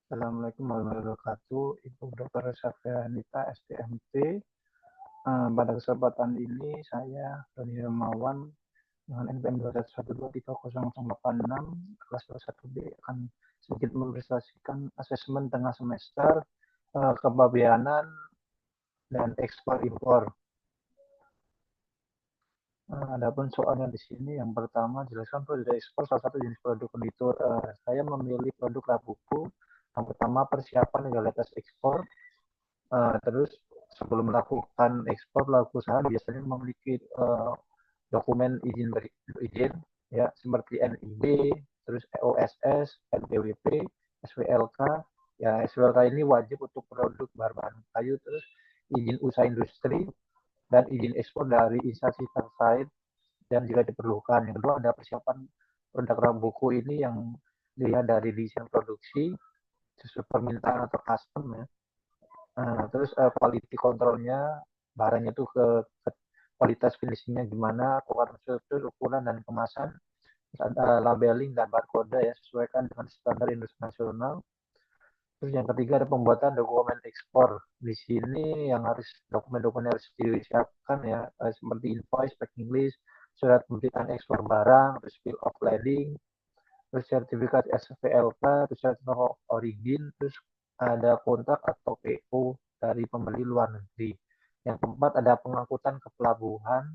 Assalamualaikum warahmatullahi wabarakatuh. Ibu Dr. Safrianita, STMT. Pada kesempatan ini saya Doni Hermawan dengan NPM 211230086 kelas 21B akan sedikit mempresentasikan asesmen tengah semester kepabeanan dan ekspor impor. Adapun soalnya di sini yang pertama jelaskan produk ekspor salah satu jenis produk konditor. Saya memilih produk Labubu. Yang pertama persiapan legalitas ekspor. Terus sebelum melakukan ekspor, pelaku usaha biasanya memiliki dokumen izin ya seperti NIB, terus OSS, NPWP, SWLK. Ya SWLK ini wajib untuk produk berbahan kayu, terus izin usaha industri dan izin ekspor dari instansi terkait dan jika diperlukan. Yang kedua ada persiapan produk buku ini yang dilihat dari desain produksi sesuai permintaan atau custom ya. Terus quality controlnya barangnya itu ke kualitas finishingnya gimana, ukuran struktur, ukuran dan kemasan, terus ada labeling dan barcode ya sesuaikan dengan standar industri nasional. Terus yang ketiga ada pembuatan dokumen ekspor. Di sini yang harus dokumen-dokumen harus disiapkan ya seperti invoice, packing list, surat pemberitahuan ekspor barang, terus bill of lading, terus sertifikat SVLK, terus sertifikat of origin, terus ada kontrak atau PO dari pembeli luar negeri. Yang keempat ada pengangkutan ke pelabuhan.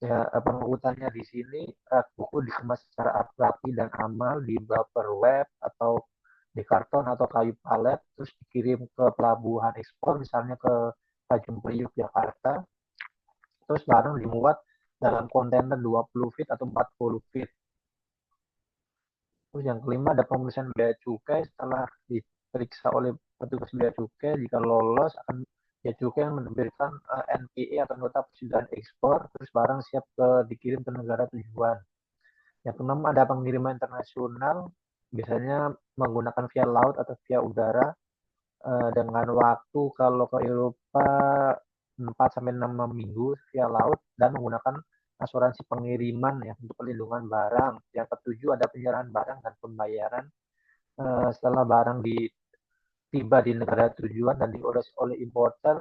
Ya, pengangkutannya di sini rak buku dikemas secara rapi dan aman di buffer web atau di karton atau kayu palet, terus dikirim ke pelabuhan ekspor, misalnya ke Tanjung Priuk, Jakarta. Terus barang dimuat dalam kontainer 20 feet atau 40 feet. Terus yang kelima ada pemeriksaan bea cukai setelah diperiksa oleh petugas bea cukai jika lolos akan bea cukai yang menerbitkan NPE atau nota persetujuan ekspor terus barang siap dikirim ke negara tujuan. Yang keenam ada pengiriman internasional biasanya menggunakan via laut atau via udara dengan waktu kalau ke Eropa 4 sampai 6 minggu via laut dan menggunakan asuransi pengiriman ya untuk perlindungan barang. Yang ketujuh ada penyerahan barang dan pembayaran setelah barang tiba di negara tujuan dan diurus oleh importer,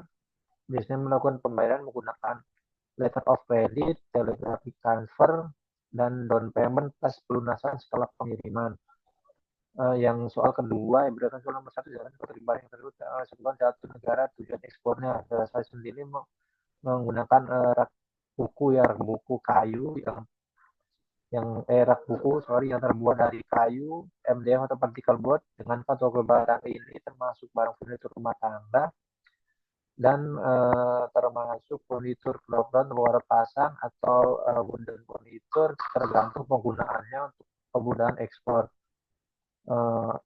biasanya melakukan pembayaran menggunakan letter of credit, telegraphic transfer, dan down payment plus pelunasan setelah pengiriman. Yang soal kedua yang berdasarkan soal nomor satu jalan penerima yang tersebut sebutkan satu negara tujuan ekspornya. Saya sendiri menggunakan buku ya buku kayu rak buku sorry yang terbuat dari kayu, MDF atau partikel board dengan kategori barang ini termasuk barang furnitur rumah tangga dan termasuk furnitur kelompok luar pasang atau wooden furnitur tergantung penggunaannya untuk penggunaan ekspor.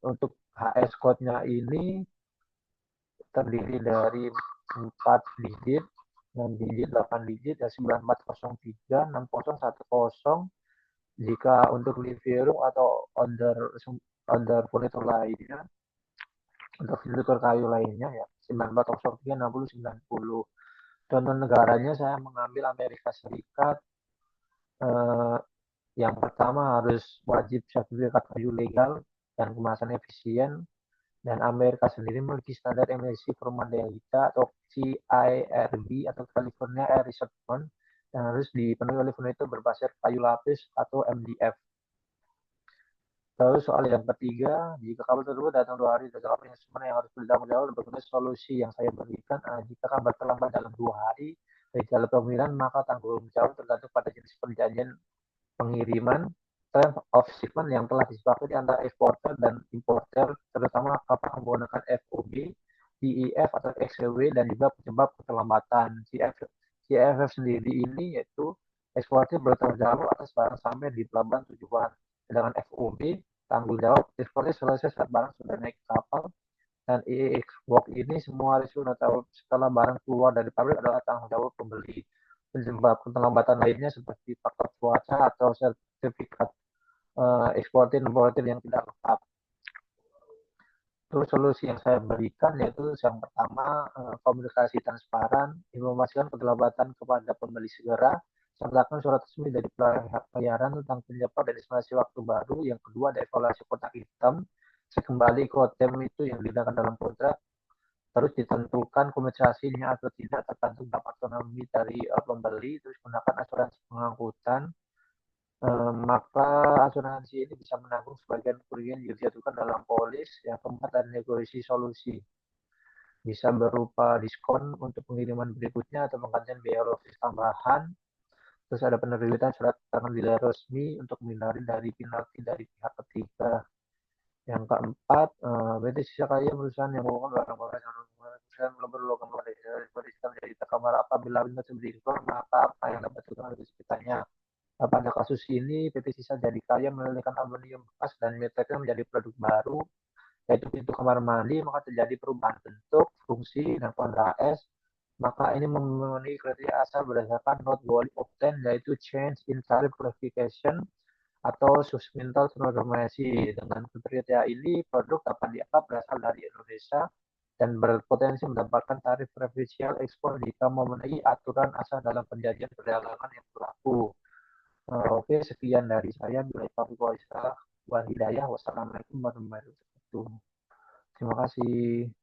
Untuk HS code-nya ini terdiri dari 4 digit, 6 digit, 8 digit, ya 9403, 6010. Jika untuk living room atau order furnitur lainnya, untuk furnitur kayu lainnya ya 9403 60 90. Contoh negaranya saya mengambil Amerika Serikat. Eh, yang pertama harus wajib sertifikat kayu legal dan kemasan efisien. Dan Amerika sendiri memiliki standar emisi formaldehyde atau CIRB atau California Air Research Board yang harus dipenuhi oleh furnitur berbasis kayu lapis atau MDF. Terus soal yang ketiga, jika kabel tersebut datang 2 hari setelah penyesuaian yang harus bertanggung jawab, bagaimana solusi yang saya berikan? Jika kabar terlambat dalam 2 hari dari jalur pengiriman, maka tanggung jawab tergantung pada jenis perjanjian pengiriman, term of shipment yang telah disepakati antara eksporter dan importer, terutama apakah menggunakan FOB, DEF atau XLW dan juga penyebab keterlambatan. CFF sendiri ini yaitu eksportir bertanggung jawab atas barang sampai di pelabuhan tujuan. Sedangkan FOB tanggung jawab eksportir selesai saat barang sudah naik kapal dan e-export ini semua risiko setelah barang keluar dari pabrik adalah tanggung jawab pembeli. Penyebab keterlambatan lainnya seperti faktor cuaca atau sertifikat eksportir importir yang tidak lengkap. Terus solusi yang saya berikan yaitu yang pertama komunikasi transparan, informasikan keterlambatan kepada pembeli segera, sertakan surat resmi dari pelayaran tentang penyebab dan estimasi waktu baru. Yang kedua ada evaluasi kotak hitam cek kembali kotem itu yang digunakan dalam kontrak, terus ditentukan kompensasinya atau tidak tergantung dampak ekonomi dari pembeli, terus gunakan asuransi pengangkutan, maka asuransi ini bisa menanggung sebagian kerugian yang dijatuhkan dalam polis. Yang keempat, ada negosiasi solusi. Bisa berupa diskon untuk pengiriman berikutnya atau penggantian biaya logistik tambahan. Terus ada penerbitan surat keterangan tidak resmi untuk menghindari dari penalti dari pihak ketiga. Yang keempat, berarti sisa kaya perusahaan yang melakukan barang-barang yang perusahaan belum perlu kembali dari menjadi terkamar apabila benar seperti itu, maka apa yang dapat dilakukan oleh sekitarnya. Pada kasus ini, PT Sisa Jadi Kaya menelitikan aluminium bekas dan metalnya menjadi produk baru, yaitu pintu kamar mandi, maka terjadi perubahan bentuk, fungsi, dan kuadrat S. Maka ini memenuhi kriteria asal berdasarkan not value obtained, yaitu change in tariff classification atau susmental transformasi. Dengan kriteria ini, produk dapat dianggap berasal dari Indonesia dan berpotensi mendapatkan tarif preferensial ekspor jika memenuhi aturan asal dalam perjanjian perdagangan yang berlaku. Oke, sekian dari saya. Bila taufiq wal hidayah. Wassalamualaikum warahmatullahi wabarakatuh. Terima kasih.